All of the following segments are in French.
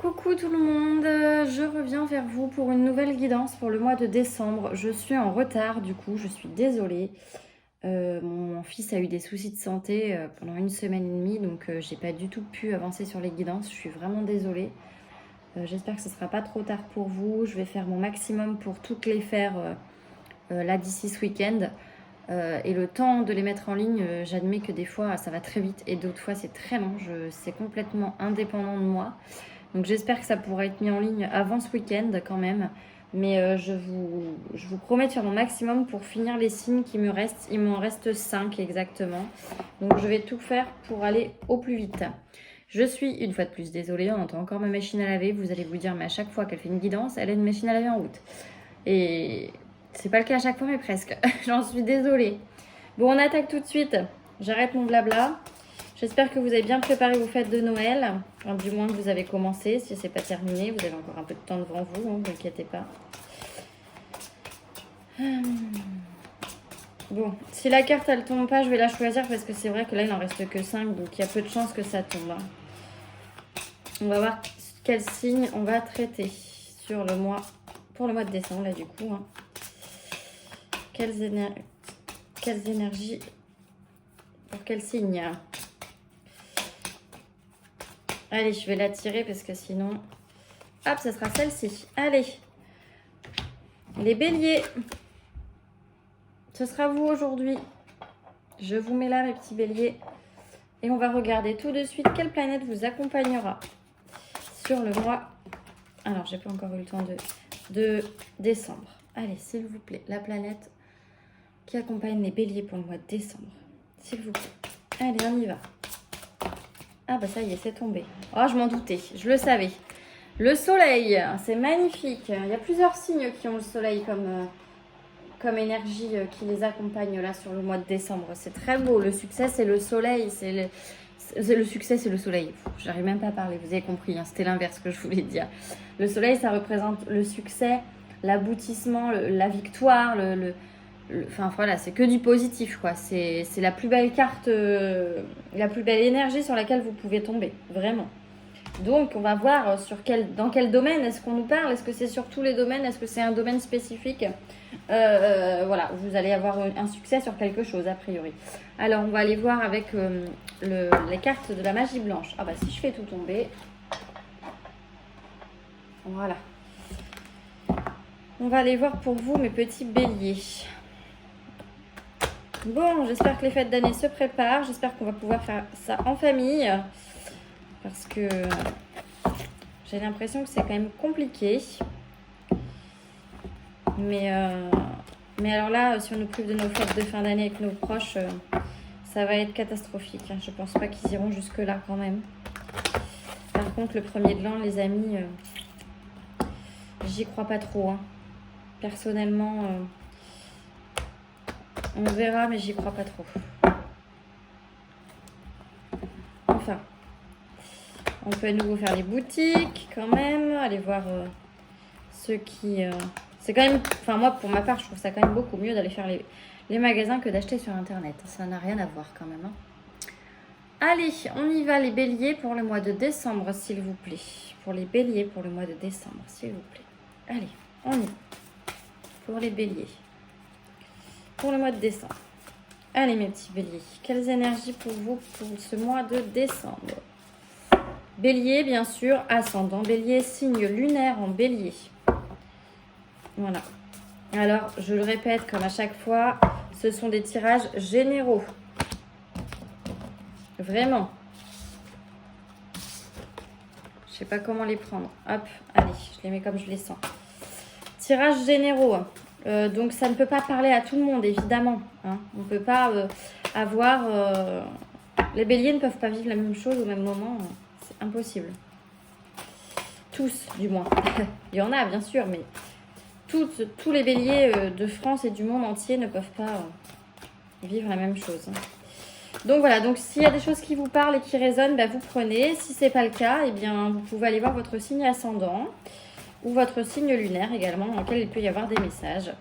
Coucou tout le monde, je reviens vers vous pour une nouvelle guidance pour le mois de décembre. Je suis en retard, du coup, je suis désolée. Mon fils a eu des soucis de santé pendant une semaine et demie, donc j'ai pas du tout pu avancer sur les guidances. Je suis vraiment désolée. J'espère que ce sera pas trop tard pour vous. Je vais faire mon maximum pour toutes les faire là d'ici ce week-end. Et le temps de les mettre en ligne, j'admets que des fois ça va très vite et d'autres fois c'est très long. C'est complètement indépendant de moi. Donc j'espère que ça pourra être mis en ligne avant ce week-end quand même. Mais je vous promets de faire mon maximum pour finir les signes qui me restent. Il m'en reste 5 exactement. Donc je vais tout faire pour aller au plus vite. Je suis une fois de plus désolée, on entend encore ma machine à laver. Vous allez vous dire, mais à chaque fois qu'elle fait une guidance, elle a une machine à laver en route. Et c'est pas le cas à chaque fois, mais presque. J'en suis désolée. Bon, on attaque tout de suite. J'arrête mon blabla. J'espère que vous avez bien préparé vos fêtes de Noël. Enfin, du moins que vous avez commencé. Si ce n'est pas terminé, vous avez encore un peu de temps devant vous, ne vous inquiétez pas. Bon, si la carte elle tombe pas, je vais la choisir parce que c'est vrai que là il n'en reste que 5, donc il y a peu de chances que ça tombe. On va voir quel signe on va traiter sur le mois, pour le mois de décembre là du coup. Quelles énergies pour quel signe? Allez, je vais la tirer parce que sinon... Hop, ça sera celle-ci. Allez. Les béliers. Ce sera vous aujourd'hui. Je vous mets là, mes petits béliers. Et on va regarder tout de suite quelle planète vous accompagnera sur le mois... Alors, j'ai pas encore eu le temps de décembre. Allez, s'il vous plaît, la planète qui accompagne les béliers pour le mois de décembre. S'il vous plaît. Allez, on y va. Ah bah ça y est, c'est tombé. Oh, je m'en doutais, je le savais. Le soleil, c'est magnifique. Il y a plusieurs signes qui ont le soleil comme énergie qui les accompagne là sur le mois de décembre. C'est très beau. Le succès, c'est le soleil. Le succès, c'est le soleil. J'arrive même pas à parler, vous avez compris. Hein, c'était l'inverse que je voulais dire. Le soleil, ça représente le succès, l'aboutissement, la victoire, enfin voilà, c'est que du positif quoi. C'est la plus belle carte, la plus belle énergie sur laquelle vous pouvez tomber, vraiment. Donc on va voir dans quel domaine est-ce qu'on nous parle. Est-ce que c'est sur tous les domaines? Est-ce que c'est un domaine spécifique? Voilà, vous allez avoir un succès sur quelque chose a priori. Alors on va aller voir avec les cartes de la magie blanche. Ah bah si je fais tout tomber. Voilà. On va aller voir pour vous mes petits béliers. Bon, j'espère que les fêtes d'année se préparent. J'espère qu'on va pouvoir faire ça en famille. Parce que j'ai l'impression que c'est quand même compliqué. Mais alors là, si on nous prive de nos fêtes de fin d'année avec nos proches, ça va être catastrophique. Je pense pas qu'ils iront jusque-là quand même. Par contre, le premier de l'an, les amis, j'y crois pas trop. Personnellement... on verra, mais j'y crois pas trop. Enfin, on peut à nouveau faire les boutiques quand même. Aller voir ceux qui... c'est quand même... Enfin, moi, pour ma part, je trouve ça quand même beaucoup mieux d'aller faire les magasins que d'acheter sur Internet. Ça n'a rien à voir quand même. Allez, on y va les béliers pour le mois de décembre, s'il vous plaît. Pour les béliers pour le mois de décembre, s'il vous plaît. Allez, on y va. Pour les béliers. Pour le mois de décembre. Allez mes petits béliers, quelles énergies pour vous pour ce mois de décembre? Bélier, bien sûr, ascendant bélier, signe lunaire en bélier. Voilà. Alors, je le répète comme à chaque fois, ce sont des tirages généraux. Vraiment. Je sais pas comment les prendre. Hop, allez, je les mets comme je les sens. Tirages généraux. Donc ça ne peut pas parler à tout le monde évidemment. On ne peut pas avoir... les béliers ne peuvent pas vivre la même chose au même moment. C'est impossible. Tous du moins. Il y en a bien sûr, mais tous les béliers de France et du monde entier ne peuvent pas vivre la même chose. Donc voilà, donc s'il y a des choses qui vous parlent et qui résonnent, vous prenez. Si ce n'est pas le cas, eh bien, vous pouvez aller voir votre signe ascendant. Ou votre signe lunaire également, dans lequel il peut y avoir des messages.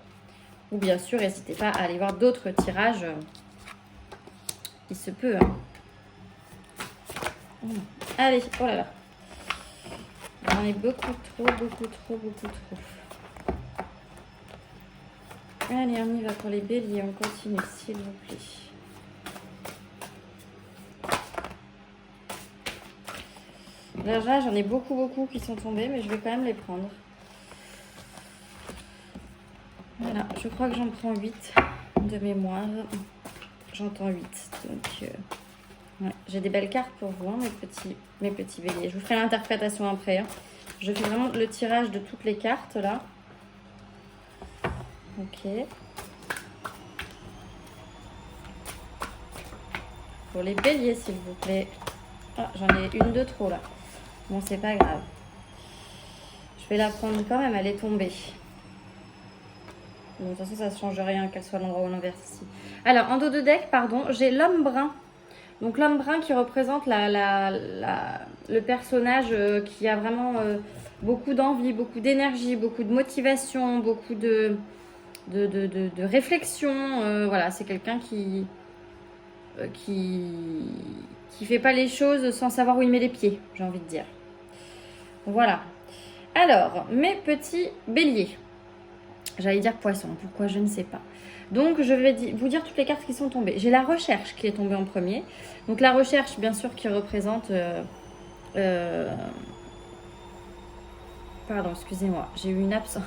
Ou bien sûr, n'hésitez pas à aller voir d'autres tirages. Il se peut. Allez, oh là là. J'en ai beaucoup trop. Allez, on y va pour les béliers. On continue, s'il vous plaît. Là, j'en ai beaucoup qui sont tombés, mais je vais quand même les prendre. Voilà, je crois que j'en prends 8 de mémoire. J'entends 8. Donc, ouais. J'ai des belles cartes pour vous, hein, mes petits béliers. Je vous ferai l'interprétation après. Hein. Je fais vraiment le tirage de toutes les cartes, là. Ok. Pour les béliers, s'il vous plaît. Ah, j'en ai une de trop, là. Bon, c'est pas grave. Je vais la prendre quand même, elle est tombée. Bon, de toute façon, ça ne change rien, qu'elle soit à l'endroit ou à l'envers ici. Alors, en dos de deck, pardon, j'ai l'homme brun. Donc, l'homme brun qui représente le personnage qui a vraiment beaucoup d'envie, beaucoup d'énergie, beaucoup de motivation, beaucoup de réflexion. Voilà, c'est quelqu'un qui fait pas les choses sans savoir où il met les pieds, j'ai envie de dire. Voilà. Alors, mes petits béliers. J'allais dire poisson, pourquoi je ne sais pas. Donc, je vais vous dire toutes les cartes qui sont tombées. J'ai la recherche qui est tombée en premier. Donc, la recherche, bien sûr, qui représente... pardon, excusez-moi, j'ai eu une absence.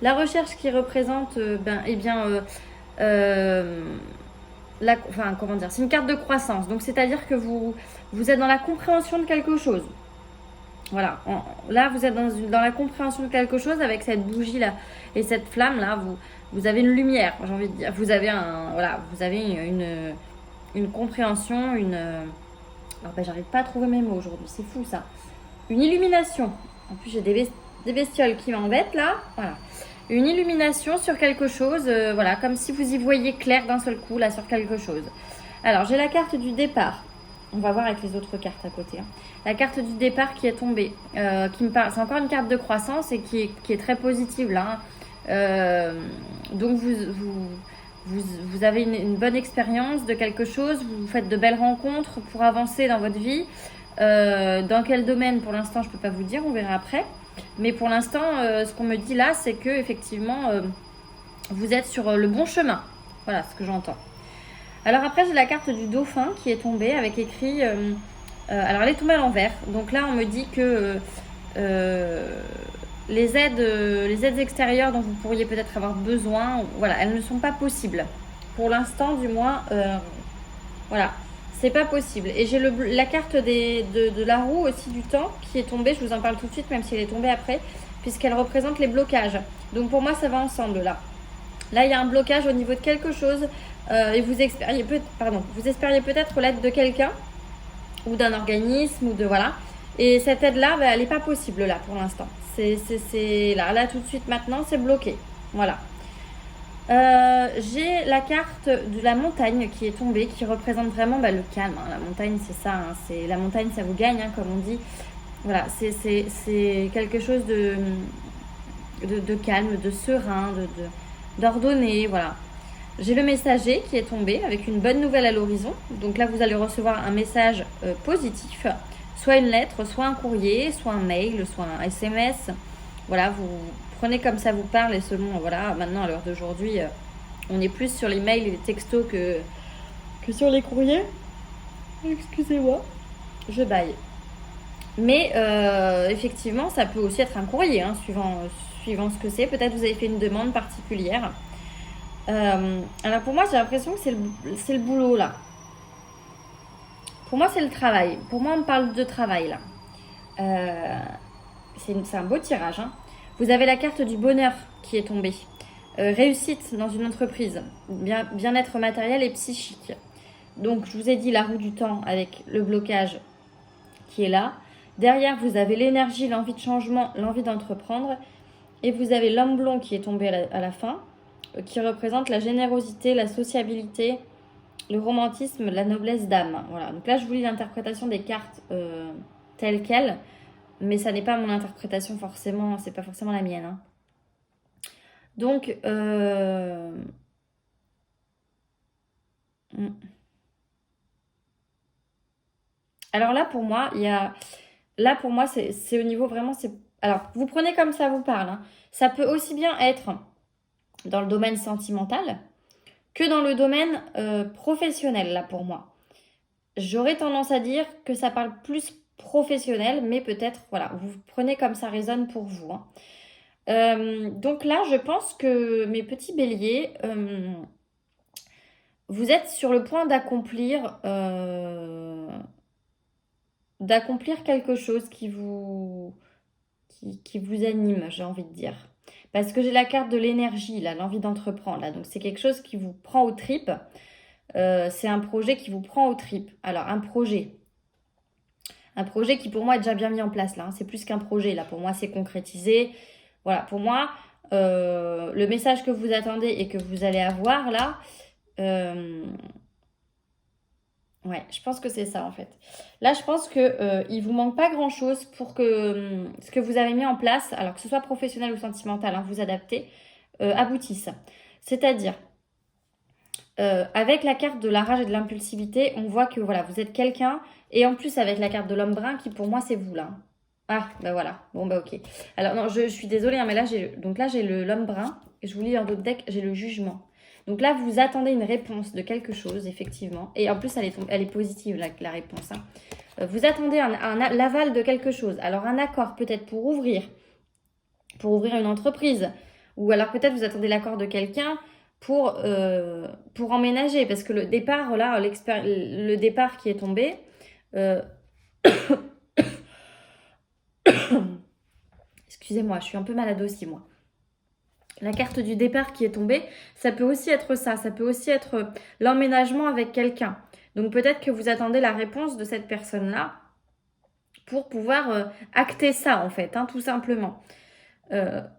La recherche qui représente, comment dire, c'est une carte de croissance. Donc, c'est-à-dire que vous êtes dans la compréhension de quelque chose. Voilà, là vous êtes dans la compréhension de quelque chose avec cette bougie là et cette flamme là, vous avez une lumière, j'ai envie de dire. Vous avez une compréhension, j'arrive pas à trouver mes mots aujourd'hui, c'est fou ça. Une illumination. En plus j'ai des bestioles qui m'embêtent là, voilà. Une illumination sur quelque chose, voilà, comme si vous y voyiez clair d'un seul coup là sur quelque chose. Alors j'ai la carte du départ. On va voir avec les autres cartes à côté. Hein. La carte du départ qui est tombée, qui me parle, c'est encore une carte de croissance et qui est très positive là. Donc vous avez une bonne expérience de quelque chose, vous faites de belles rencontres pour avancer dans votre vie. Dans quel domaine pour l'instant je ne peux pas vous dire, on verra après. Mais pour l'instant, ce qu'on me dit là, c'est que effectivement vous êtes sur le bon chemin. Voilà ce que j'entends. Alors après, j'ai la carte du dauphin qui est tombée avec écrit... alors, elle est tombée à l'envers. Donc là, on me dit que les aides extérieures dont vous pourriez peut-être avoir besoin, voilà, elles ne sont pas possibles. Pour l'instant, du moins, voilà, c'est pas possible. Et j'ai la carte de la roue aussi du temps qui est tombée. Je vous en parle tout de suite, même si elle est tombée après, puisqu'elle représente les blocages. Donc pour moi, ça va ensemble là. Là, il y a un blocage au niveau de quelque chose et vous espériez peut-être l'aide de quelqu'un ou d'un organisme ou de voilà. Et cette aide-là, elle n'est pas possible là pour l'instant. C'est là tout de suite maintenant, c'est bloqué. Voilà. J'ai la carte de la montagne qui est tombée, qui représente vraiment le calme. Hein. La montagne, c'est ça. Hein. La montagne, ça vous gagne, hein, comme on dit. Voilà, c'est quelque chose de calme, de serein, d'ordonné, voilà. J'ai le messager qui est tombé avec une bonne nouvelle à l'horizon. Donc là, vous allez recevoir un message positif, soit une lettre, soit un courrier, soit un mail, soit un SMS. Voilà, vous prenez comme ça vous parle et selon, voilà, maintenant à l'heure d'aujourd'hui, on est plus sur les mails et les textos que sur les courriers. Excusez-moi, je baille. Mais effectivement, ça peut aussi être un courrier, hein, suivant ce que c'est. Peut-être vous avez fait une demande particulière. Alors pour moi, j'ai l'impression que c'est le boulot là. Pour moi, c'est le travail. Pour moi, on me parle de travail là. C'est un beau tirage. Hein. Vous avez la carte du bonheur qui est tombée. Réussite dans une entreprise. Bien-être matériel et psychique. Donc, je vous ai dit la roue du temps avec le blocage qui est là. Derrière, vous avez l'énergie, l'envie de changement, l'envie d'entreprendre. Et vous avez l'homme blond qui est tombé à la fin, qui représente la générosité, la sociabilité, le romantisme, la noblesse d'âme. Voilà. Donc là, je vous lis l'interprétation des cartes telles quelles, mais ça n'est pas mon interprétation forcément, c'est pas forcément la mienne. Hein. Donc, alors là, pour moi, il y a là, pour moi, c'est au niveau vraiment... Alors, vous prenez comme ça vous parle. Hein. Ça peut aussi bien être dans le domaine sentimental que dans le domaine professionnel, là, pour moi. J'aurais tendance à dire que ça parle plus professionnel, mais peut-être, voilà, vous prenez comme ça résonne pour vous. Hein. Donc là, je pense que mes petits béliers, vous êtes sur le point d'accomplir quelque chose qui vous anime, j'ai envie de dire. Parce que j'ai la carte de l'énergie, là, l'envie d'entreprendre, là. Donc c'est quelque chose qui vous prend aux tripes. C'est un projet qui vous prend aux tripes. Alors, un projet qui pour moi est déjà bien mis en place, là. Hein. C'est plus qu'un projet, là. Pour moi, c'est concrétisé. Voilà, pour moi, le message que vous attendez et que vous allez avoir, là... Ouais, je pense que c'est ça en fait. Là, je pense que il vous manque pas grand-chose pour que ce que vous avez mis en place, alors que ce soit professionnel ou sentimental, hein, vous adaptez, aboutisse. C'est-à-dire, avec la carte de la rage et de l'impulsivité, on voit que voilà, vous êtes quelqu'un, et en plus avec la carte de l'homme brun, qui pour moi c'est vous là. Ah, bah voilà, bon bah ok. Alors non, je suis désolée, hein, mais là j'ai l'homme brun, et je vous lis un autre deck, j'ai le jugement. Donc là, vous attendez une réponse de quelque chose, effectivement. Et en plus, elle est positive, la réponse. Hein. Vous attendez l'aval de quelque chose. Alors, un accord peut-être pour ouvrir une entreprise. Ou alors peut-être vous attendez l'accord de quelqu'un pour emménager. Parce que le départ, là, le départ qui est tombé... Excusez-moi, je suis un peu malade aussi, moi. La carte du départ qui est tombée, ça peut aussi être ça. Ça peut aussi être l'emménagement avec quelqu'un. Donc peut-être que vous attendez la réponse de cette personne-là pour pouvoir acter ça, en fait, hein, tout simplement.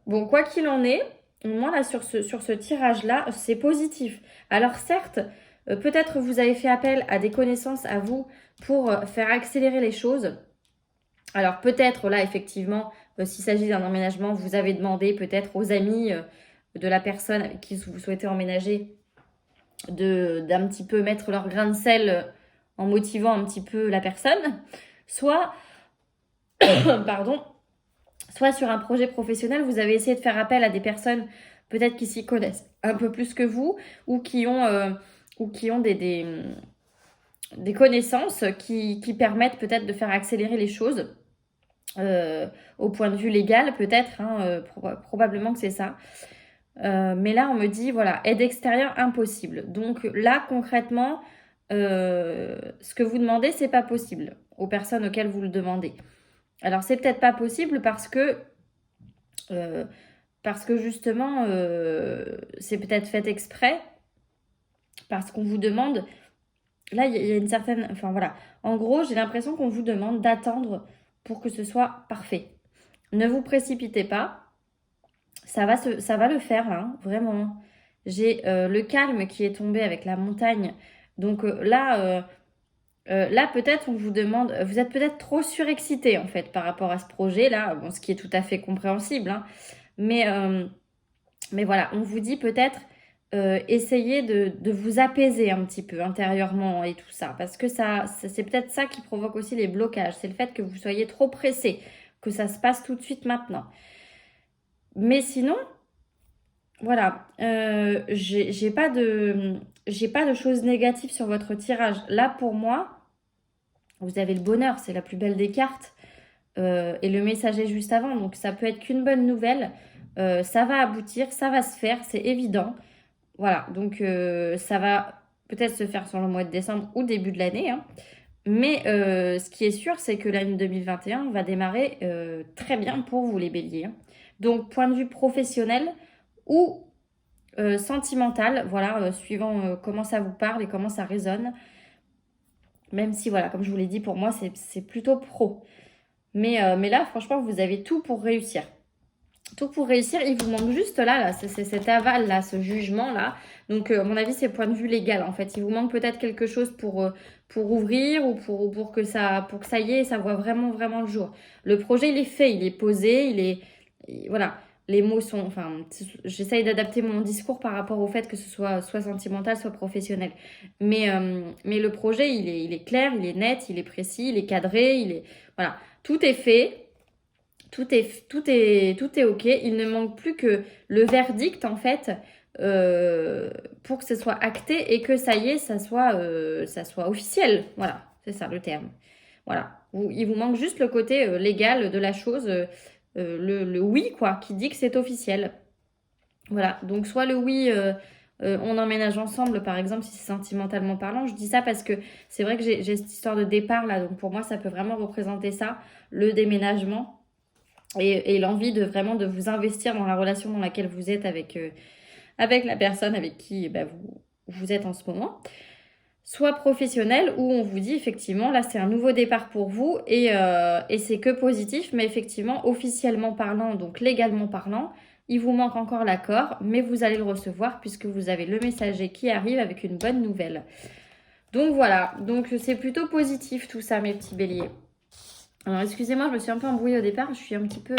Bon, quoi qu'il en est, moi, là, sur ce tirage-là, c'est positif. Alors certes, peut-être vous avez fait appel à des connaissances à vous pour faire accélérer les choses. Alors peut-être, là, effectivement, s'il s'agit d'un emménagement, vous avez demandé peut-être aux amis de la personne avec qui vous souhaitez emménager d'un petit peu mettre leur grain de sel en motivant un petit peu la personne. Soit, pardon, soit sur un projet professionnel, vous avez essayé de faire appel à des personnes peut-être qui s'y connaissent un peu plus que vous ou qui ont des connaissances qui permettent peut-être de faire accélérer les choses. Au point de vue légal peut-être, hein, probablement que c'est ça. Mais là on me dit voilà, aide extérieure impossible. Donc là concrètement, ce que vous demandez c'est pas possible aux personnes auxquelles vous le demandez. Alors c'est peut-être pas possible parce que justement c'est peut-être fait exprès, parce qu'on vous demande, là il y a une certaine, enfin voilà, en gros j'ai l'impression qu'on vous demande d'attendre pour que ce soit parfait. Ne vous précipitez pas. Ça va le faire, hein, vraiment. J'ai le calme qui est tombé avec la montagne. Donc là, peut-être on vous demande... Vous êtes peut-être trop surexcité, en fait, par rapport à ce projet-là. Bon, ce qui est tout à fait compréhensible. Hein. Mais voilà, on vous dit peut-être... essayez de vous apaiser un petit peu intérieurement et tout ça. Parce que c'est peut-être ça qui provoque aussi les blocages. C'est le fait que vous soyez trop pressé, que ça se passe tout de suite maintenant. Mais sinon, voilà, j'ai pas de choses négatives sur votre tirage. Là, pour moi, vous avez le bonheur, c'est la plus belle des cartes. Et le message est juste avant, donc ça peut être qu'une bonne nouvelle. Ça va aboutir, ça va se faire, c'est évident. Voilà, donc ça va peut-être se faire sur le mois de décembre ou début de l'année. Hein. Mais ce qui est sûr, c'est que l'année 2021 va démarrer très bien pour vous, les béliers. Hein. Donc, point de vue professionnel ou sentimental, voilà, suivant comment ça vous parle et comment ça résonne. Même si, voilà, comme je vous l'ai dit, pour moi, c'est plutôt pro. Mais là, franchement, vous avez tout pour réussir. Tout pour réussir, il vous manque juste là c'est cet aval, là, ce jugement-là. Donc, à mon avis, c'est point de vue légal, en fait. Il vous manque peut-être quelque chose pour ouvrir ou pour que ça y est, ça voit vraiment, vraiment le jour. Le projet, il est fait, il est posé, voilà. Les mots sont... Enfin, j'essaye d'adapter mon discours par rapport au fait que ce soit sentimental, soit professionnel. Mais le projet, il est clair, il est net, il est précis, il est cadré, Voilà. tout est fait, tout est ok. Il ne manque plus que le verdict en fait pour que ce soit acté et que ça y est, ça soit officiel. Voilà, c'est ça le terme. Voilà, il vous manque juste le côté légal de la chose, le oui quoi, qui dit que c'est officiel. Voilà, donc soit le oui, on emménage ensemble, par exemple, si c'est sentimentalement parlant. Je dis ça parce que c'est vrai que j'ai cette histoire de départ là, donc pour moi, ça peut vraiment représenter ça, le déménagement et l'envie de vraiment de vous investir dans la relation dans laquelle vous êtes avec la personne avec qui vous êtes en ce moment. Soit professionnel où on vous dit effectivement, là c'est un nouveau départ pour vous et c'est que positif, mais effectivement, officiellement parlant, donc légalement parlant, il vous manque encore l'accord, mais vous allez le recevoir puisque vous avez le messager qui arrive avec une bonne nouvelle. Donc voilà, donc c'est plutôt positif tout ça mes petits béliers. Alors excusez-moi, je me suis un peu embrouillée au départ, je suis un petit peu...